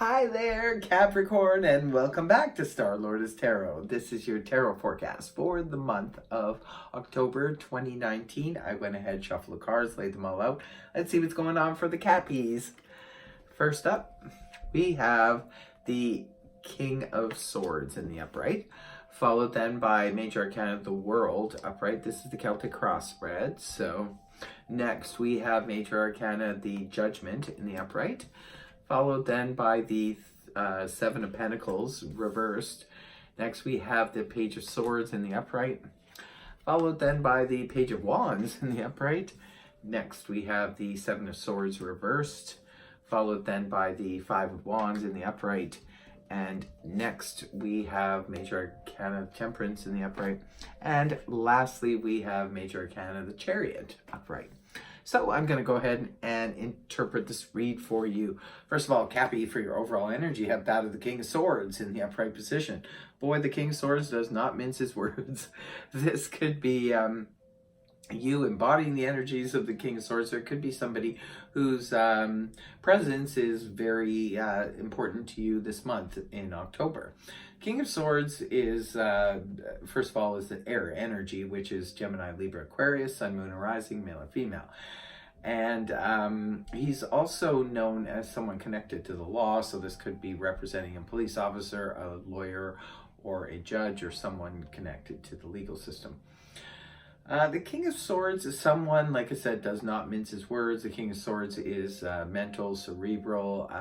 Hi there, Capricorn, and welcome back to Star Lotus Tarot. This is your tarot forecast for the month of October 2019. I went ahead, shuffled the cards, laid them all out. Let's see what's going on for the Cappies. First up, we have the King of Swords in the upright, followed then by Major Arcana of the World upright. This is the Celtic cross spread. So next we have Major Arcana, the Judgment in the upright, followed then by the Seven of Pentacles reversed. Next we have the Page of Swords in the upright, followed then by the Page of Wands in the upright. Next we have the Seven of Swords reversed, followed then by the Five of Wands in the upright. And next we have Major Arcana Temperance in the upright. And lastly, we have Major Arcana the Chariot upright. So I'm going to go ahead and interpret this read for you. First of all, Cappy, for your overall energy, you have that of the King of Swords in the upright position. Boy, the King of Swords does not mince his words. This could be you embodying the energies of the King of Swords. There could be somebody whose presence is very important to you this month in October. King of Swords is, first of all, is the air energy, which is Gemini, Libra, Aquarius, Sun, Moon, and Rising, male and female. And he's also known as someone connected to the law, so this could be representing a police officer, a lawyer, or a judge, or someone connected to the legal system. The King of Swords is someone, like I said, does not mince his words. The King of Swords is mental, cerebral,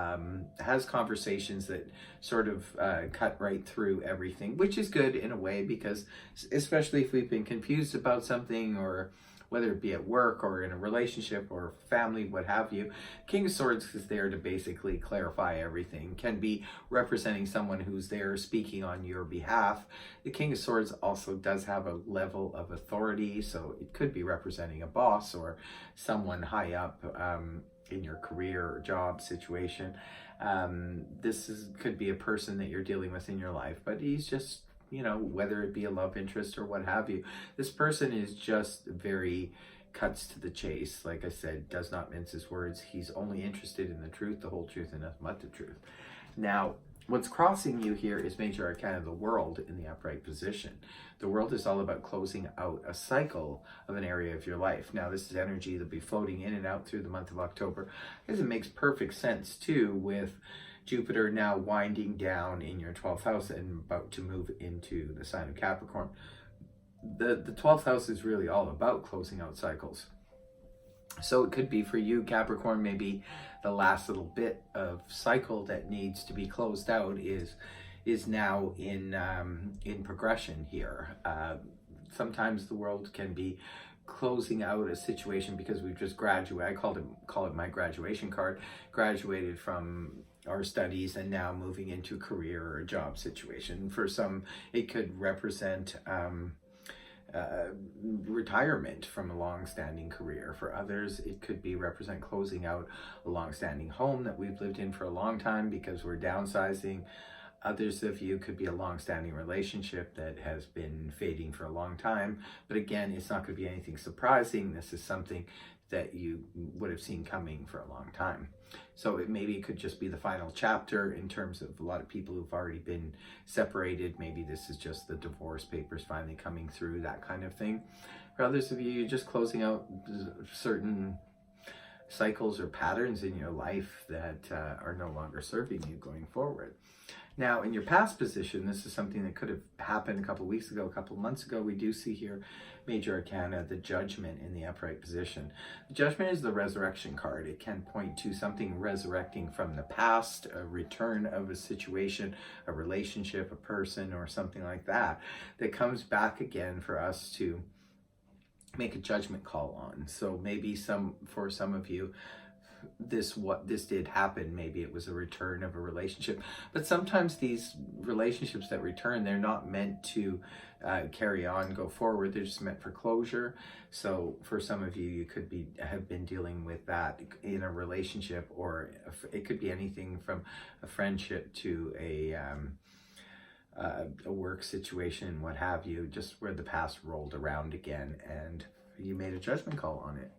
has conversations that sort of cut right through everything, which is good in a way, because especially if we've been confused about something, or whether it be at work or in a relationship or family, what have you, King of Swords is there to basically clarify everything. Can be representing someone who's there speaking on your behalf. The King of Swords also does have a level of authority, so it could be representing a boss or someone high up in your career or job situation. Could be a person that you're dealing with in your life, but he's just, you know, whether it be a love interest or what have you, this person is just very cuts to the chase. Like I said, does not mince his words. He's only interested in the truth, the whole truth, and nothing but the truth. Now, what's crossing you here is Major Arcana of the World in the upright position. The World is all about closing out a cycle of an area of your life. Now, this is energy that'll be floating in and out through the month of October, because it makes perfect sense too with Jupiter now winding down in your 12th house and about to move into the sign of Capricorn. The 12th house is really all about closing out cycles. So it could be for you, Capricorn, maybe the last little bit of cycle that needs to be closed out is now in progression here. Sometimes the world can be closing out a situation because we've just graduated. I call it my graduation card. Graduated from our studies and now moving into a career or a job situation. For some, it could represent retirement from a long-standing career. For others, it could be represent closing out a long-standing home that we've lived in for a long time because we're downsizing. Others of you could be a long-standing relationship that has been fading for a long time. But again, it's not going to be anything surprising. This is something that you would have seen coming for a long time. So maybe it could just be the final chapter in terms of a lot of people who've already been separated. Maybe this is just the divorce papers finally coming through, that kind of thing. For others of you, you're just closing out certain cycles or patterns in your life that are no longer serving you going forward. Now, in your past position, this is something that could have happened a couple of weeks ago, a couple of months ago. We do see here Major Arcana, the Judgment in the upright position. The Judgment is the resurrection card. It can point to something resurrecting from the past, a return of a situation, a relationship, a person, or something like that, that comes back again for us to make a judgment call on. So maybe for some of you, this did happen. Maybe it was a return of a relationship, but sometimes these relationships that return, they're not meant to carry on, go forward. They're just meant for closure. So for some of you, you could have been dealing with that in a relationship, or it could be anything from a friendship to a work situation, what have you, just where the past rolled around again and you made a judgment call on it.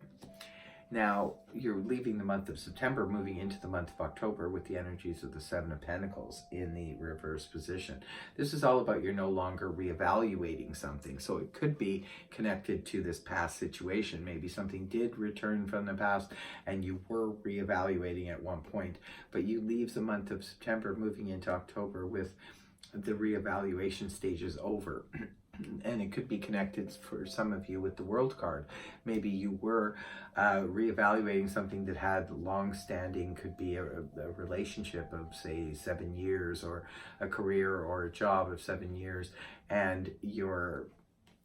Now, you're leaving the month of September, moving into the month of October with the energies of the Seven of Pentacles in the reverse position. This is all about you're no longer reevaluating something. So it could be connected to this past situation. Maybe something did return from the past and you were reevaluating at one point, but you leave the month of September moving into October with the reevaluation stages over. And it could be connected for some of you with the World card. Maybe you were reevaluating something that had long-standing, could be a relationship of, say, 7 years, or a career or a job of 7 years, and you're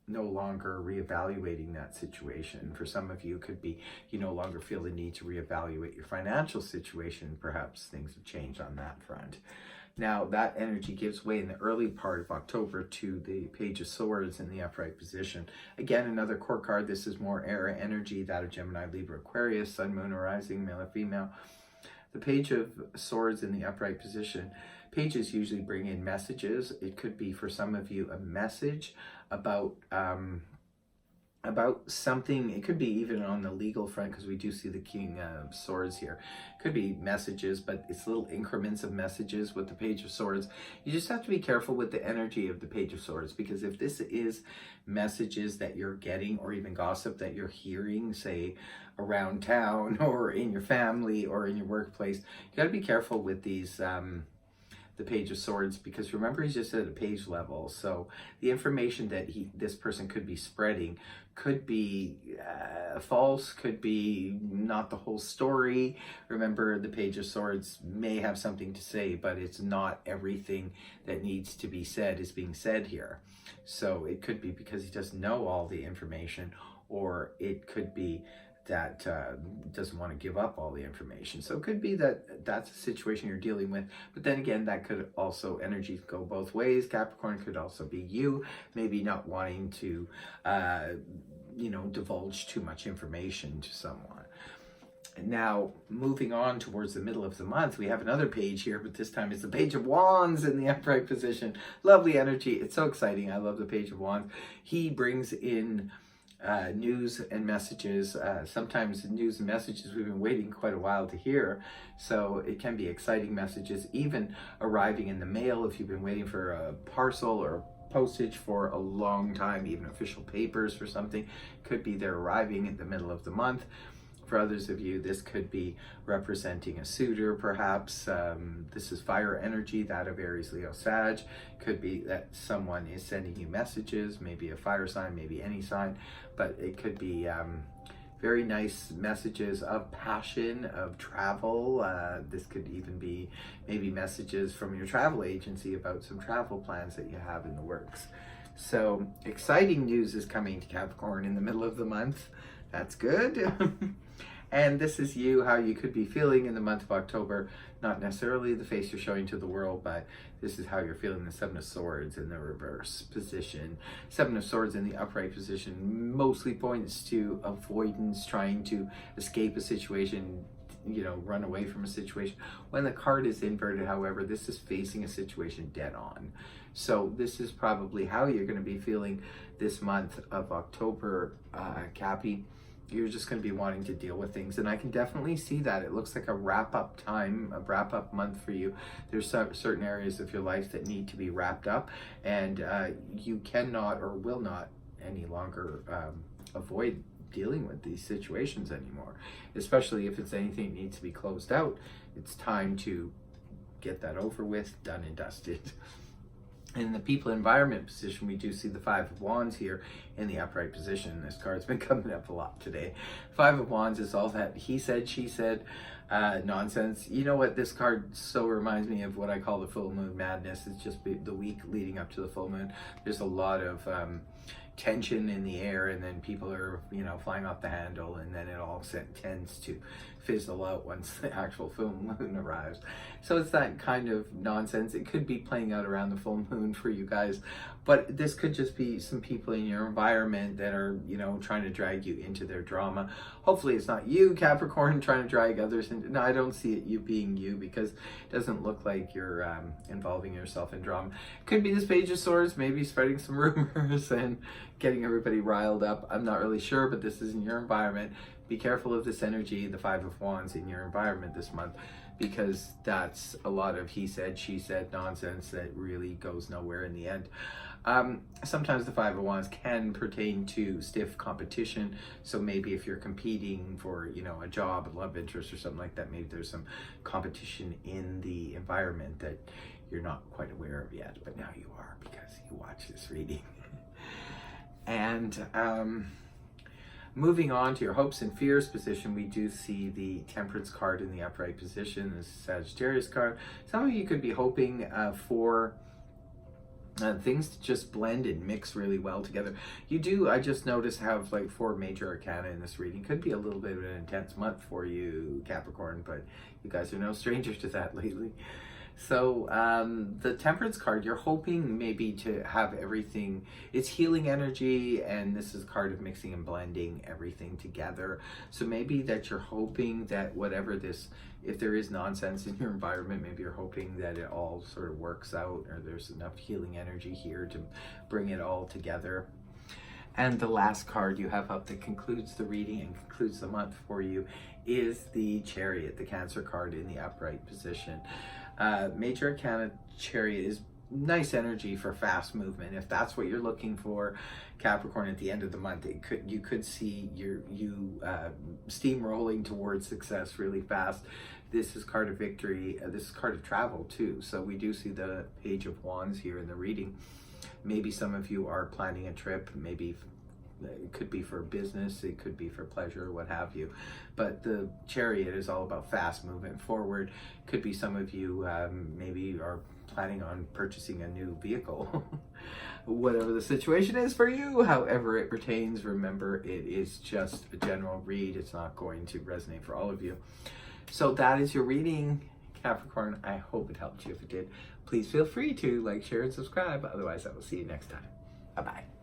no longer reevaluating that situation. For some of you, it could be you no longer feel the need to reevaluate your financial situation. Perhaps things have changed on that front. Now, that energy gives way in the early part of October to the Page of Swords in the upright position. Again, another core card. This is more air energy, that of Gemini, Libra, Aquarius, Sun, Moon, or Rising, male or female. The Page of Swords in the upright position. Pages usually bring in messages. It could be, for some of you, a message about something. It could be even on the legal front, because we do see the King of Swords here. It could be messages, but it's little increments of messages with the Page of Swords. You just have to be careful with the energy of the Page of Swords, because if this is messages that you're getting, or even gossip that you're hearing, say around town or in your family or in your workplace, you got to be careful with these the Page of Swords, because remember, he's just at a page level. So the information that this person could be spreading could be false, could be not the whole story. Remember, the Page of Swords may have something to say, but it's not everything that needs to be said is being said here. So it could be because he doesn't know all the information, or it could be that doesn't want to give up all the information. So it could be that that's a situation you're dealing with. But then again, that could also, energies go both ways. Capricorn could also be you, maybe not wanting to, divulge too much information to someone. Now, moving on towards the middle of the month, we have another page here, but this time it's the Page of Wands in the upright position. Lovely energy. It's so exciting. I love the Page of Wands. He brings in news and messages, sometimes news and messages we've been waiting quite a while to hear. So it can be exciting messages, even arriving in the mail if you've been waiting for a parcel or postage for a long time, even official papers for something. Could be they're arriving in the middle of the month. For others of you, this could be representing a suitor, perhaps. This is fire energy, that of Aries, Leo, Sag. Could be that someone is sending you messages, maybe a fire sign, maybe any sign, but it could be very nice messages of passion, of travel. This could even be maybe messages from your travel agency about some travel plans that you have in the works. So exciting news is coming to Capricorn in the middle of the month. That's good. And this is you, how you could be feeling in the month of October. Not necessarily the face you're showing to the world, but this is how you're feeling. The Seven of Swords in the reverse position. Seven of Swords in the upright position mostly points to avoidance, trying to escape a situation, run away from a situation. When the card is inverted, however, this is facing a situation dead on. So this is probably how you're going to be feeling this month of October, Cappy. You're just going to be wanting to deal with things, and I can definitely see that. It looks like a wrap-up time, a wrap-up month for you. There's certain areas of your life that need to be wrapped up, and you cannot or will not any longer avoid dealing with these situations anymore, especially if it's anything that needs to be closed out. It's time to get that over with, done and dusted. In the people environment position, we do see the Five of Wands here in the upright position. This card's been coming up a lot today. Five of Wands is all that he said, she said nonsense. You know what? This card so reminds me of what I call the full moon madness. It's just the week leading up to the full moon. There's a lot of tension in the air, and then people are flying off the handle, and then it all tends to fizzle out once the actual full moon arrives. So it's that kind of nonsense. It could be playing out around the full moon for you guys, but this could just be some people in your environment that are trying to drag you into their drama. Hopefully it's not you, Capricorn, trying to drag others into. No, I don't see it you being you, because it doesn't look like you're involving yourself in drama. Could be this Page of Swords, maybe spreading some rumors and getting everybody riled up. I'm not really sure, but this is in your environment. be careful of this energy, the Five of Wands, in your environment this month, because that's a lot of he said, she said nonsense that really goes nowhere in the end. Sometimes the Five of Wands can pertain to stiff competition. So maybe if you're competing for, you know, a job, a love interest or something like that, maybe there's some competition in the environment that you're not quite aware of yet, but now you are because you watch this reading. And moving on to your hopes and fears position, we do see the Temperance card in the upright position, the Sagittarius card. Some of you could be hoping for things to just blend and mix really well together. You do, I just noticed, have like 4 major arcana in this reading. Could be a little bit of an intense month for you, Capricorn, but you guys are no strangers to that lately. So the Temperance card, you're hoping maybe to have everything, it's healing energy, and this is a card of mixing and blending everything together. So maybe that you're hoping that whatever this, if there is nonsense in your environment, maybe you're hoping that it all sort of works out, or there's enough healing energy here to bring it all together. And the last card you have up that concludes the reading and concludes the month for you is the Chariot, the Cancer card in the upright position. Major Arcana Chariot is nice energy for fast movement. If that's what you're looking for, Capricorn, at the end of the month, you could see you steamrolling towards success really fast. This is card of victory. This is card of travel too. So we do see the Page of Wands here in the reading. Maybe some of you are planning a trip. Maybe it could be for business, it could be for pleasure, what have you. But the Chariot is all about fast movement forward. Could be some of you maybe are planning on purchasing a new vehicle. Whatever the situation is for you, however it pertains, remember it is just a general read. It's not going to resonate for all of you. So that is your reading, Capricorn. I hope it helped you. If it did, please feel free to like, share, and subscribe. Otherwise, I will see you next time. Bye-bye.